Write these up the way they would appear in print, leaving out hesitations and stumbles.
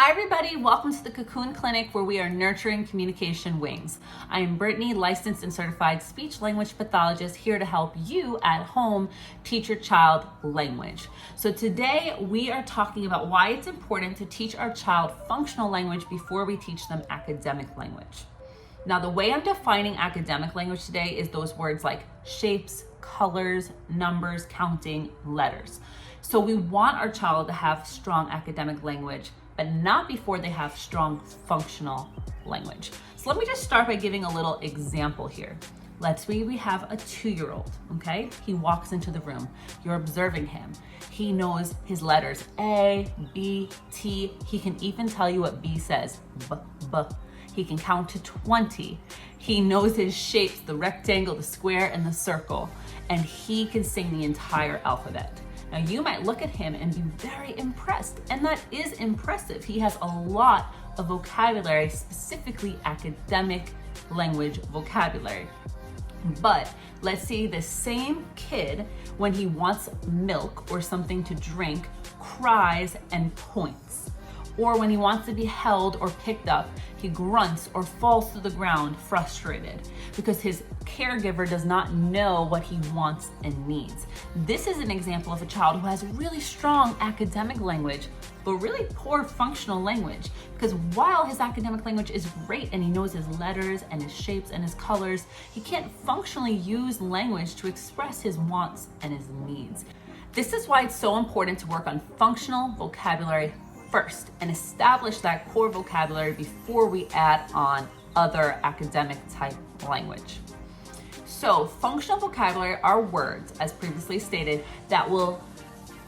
Hi everybody, welcome to the Cocoon Clinic where we are nurturing communication wings. I am Brittany, licensed and certified speech language pathologist, here to help you at home teach your child language. So today we are talking about why it's important to teach our child functional language before we teach them academic language. Now, the way I'm defining academic language today is those words like shapes, colors, numbers, counting, letters. So we want our child to have strong academic language, but not before they have strong functional language. So let me just start by giving a little example here. Let's say we have a 2-year-old, okay? He walks into the room. You're observing him. He knows his letters, A, B, T. He can even tell you what B says, B, B. He can count to 20. He knows his shapes, the rectangle, the square, and the circle. And he can sing the entire alphabet. Now you might look at him and be very impressed, and that is impressive. He has a lot of vocabulary, specifically academic language vocabulary. But let's say the same kid, when he wants milk or something to drink, cries and points. Or when he wants to be held or picked up, he grunts or falls to the ground frustrated because his caregiver does not know what he wants and needs. This is an example of a child who has really strong academic language, but really poor functional language, because while his academic language is great and he knows his letters and his shapes and his colors, he can't functionally use language to express his wants and his needs. This is why it's so important to work on functional vocabulary first and establish that core vocabulary before we add on other academic type language. So functional vocabulary are words, as previously stated, that will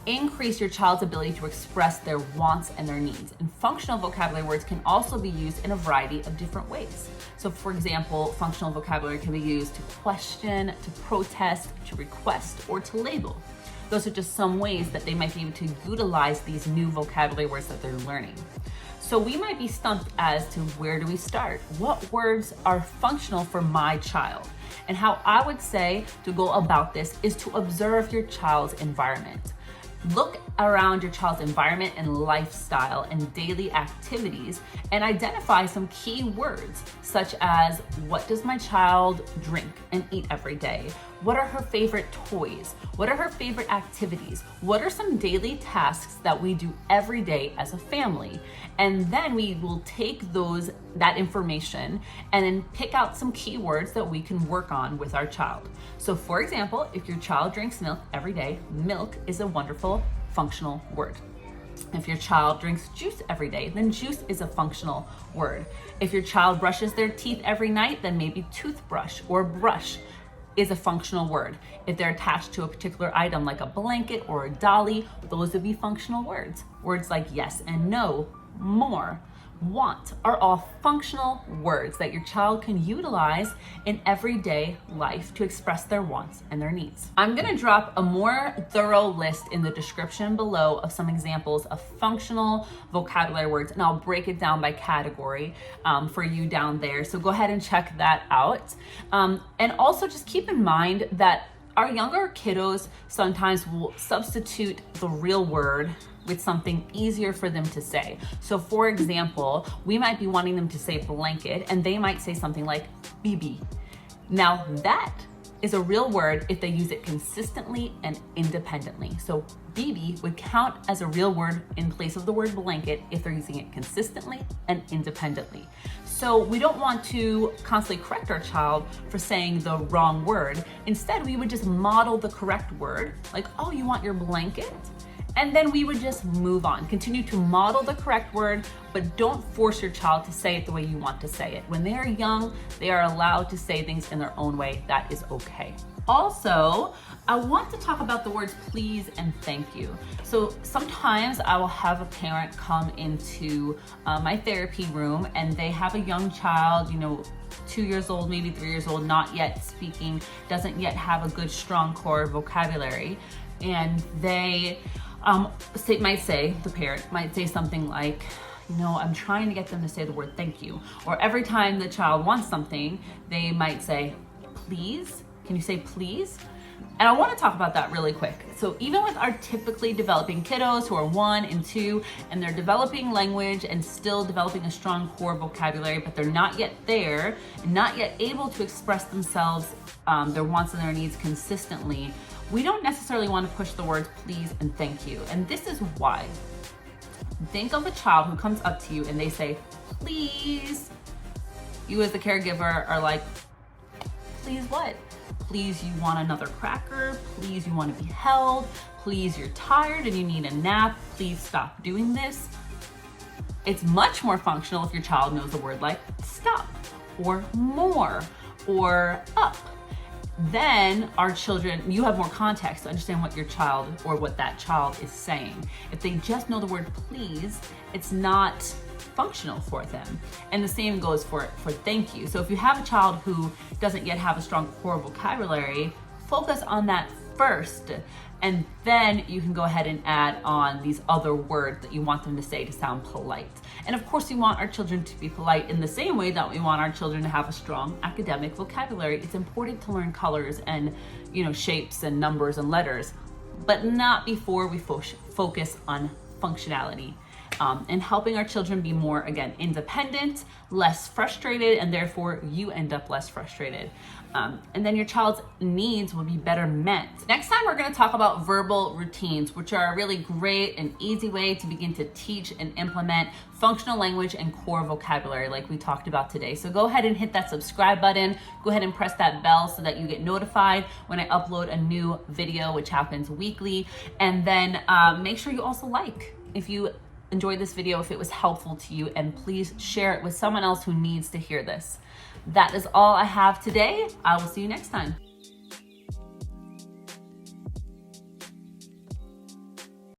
increase your child's ability to express their wants and their needs. And functional vocabulary words can also be used in a variety of different ways. So for example, functional vocabulary can be used to question, to protest, to request, or to label. Those are just some ways that they might be able to utilize these new vocabulary words that they're learning. So we might be stumped as to where do we start? What words are functional for my child? And how I would say to go about this is to observe your child's environment. Look around your child's environment and lifestyle and daily activities and identify some key words, such as what does my child drink and eat every day? What are her favorite toys? What are her favorite activities? What are some daily tasks that we do every day as a family? And then we will take that information and then pick out some keywords that we can work on with our child. So for example, if your child drinks milk every day, milk is a wonderful functional word. If your child drinks juice every day, then juice is a functional word. If your child brushes their teeth every night, then maybe toothbrush or brush is a functional word. If they're attached to a particular item like a blanket or a dolly, those would be functional words. Words like yes and no, more, want are all functional words that your child can utilize in everyday life to express their wants and their needs. I'm going to drop a more thorough list in the description below of some examples of functional vocabulary words, and I'll break it down by category for you down there. So go ahead and check that out. And also just keep in mind that our younger kiddos sometimes will substitute the real word with something easier for them to say. So for example, we might be wanting them to say blanket and they might say something like BB. Now that is a real word if they use it consistently and independently. So BB would count as a real word in place of the word blanket if they're using it consistently and independently. So we don't want to constantly correct our child for saying the wrong word. Instead, we would just model the correct word, like, oh, you want your blanket? And then we would just move on. Continue to model the correct word, but don't force your child to say it the way you want to say it. When they are young, they are allowed to say things in their own way. That is okay. Also, I want to talk about the words please and thank you. So sometimes I will have a parent come into my therapy room and they have a young child, 2 years old, maybe 3 years old, not yet speaking, doesn't yet have a good strong core vocabulary. And they the parent might say something like, I'm trying to get them to say the word thank you. Or every time the child wants something, they might say, please, can you say please? And I want to talk about that really quick. So even with our typically developing kiddos who are 1 and 2, and they're developing language and still developing a strong core vocabulary, but they're not yet there, and not yet able to express themselves, their wants and their needs consistently, we don't necessarily want to push the words please and thank you. And this is why. Think of a child who comes up to you and they say, please. You as the caregiver are like, please what? Please, you want another cracker? Please, you want to be held? Please, you're tired and you need a nap? Please stop doing this. It's much more functional if your child knows a word like stop or more or up. Then our children, you have more context to understand what your child or what that child is saying. If they just know the word please, it's not functional for them. And the same goes for thank you. So if you have a child who doesn't yet have a strong core vocabulary, focus on that first, and then you can go ahead and add on these other words that you want them to say to sound polite. And of course, we want our children to be polite in the same way that we want our children to have a strong academic vocabulary. It's important to learn colors and, shapes and numbers and letters, but not before we focus on functionality. And helping our children be more, again, independent, less frustrated, and therefore you end up less frustrated. And then your child's needs will be better met. Next time, we're going to talk about verbal routines, which are a really great and easy way to begin to teach and implement functional language and core vocabulary like we talked about today. So go ahead and hit that subscribe button. Go ahead and press that bell so that you get notified when I upload a new video, which happens weekly. And then make sure you also like if you enjoyed this video, if it was helpful to you, and please share it with someone else who needs to hear this. That is all I have today. I will see you next time.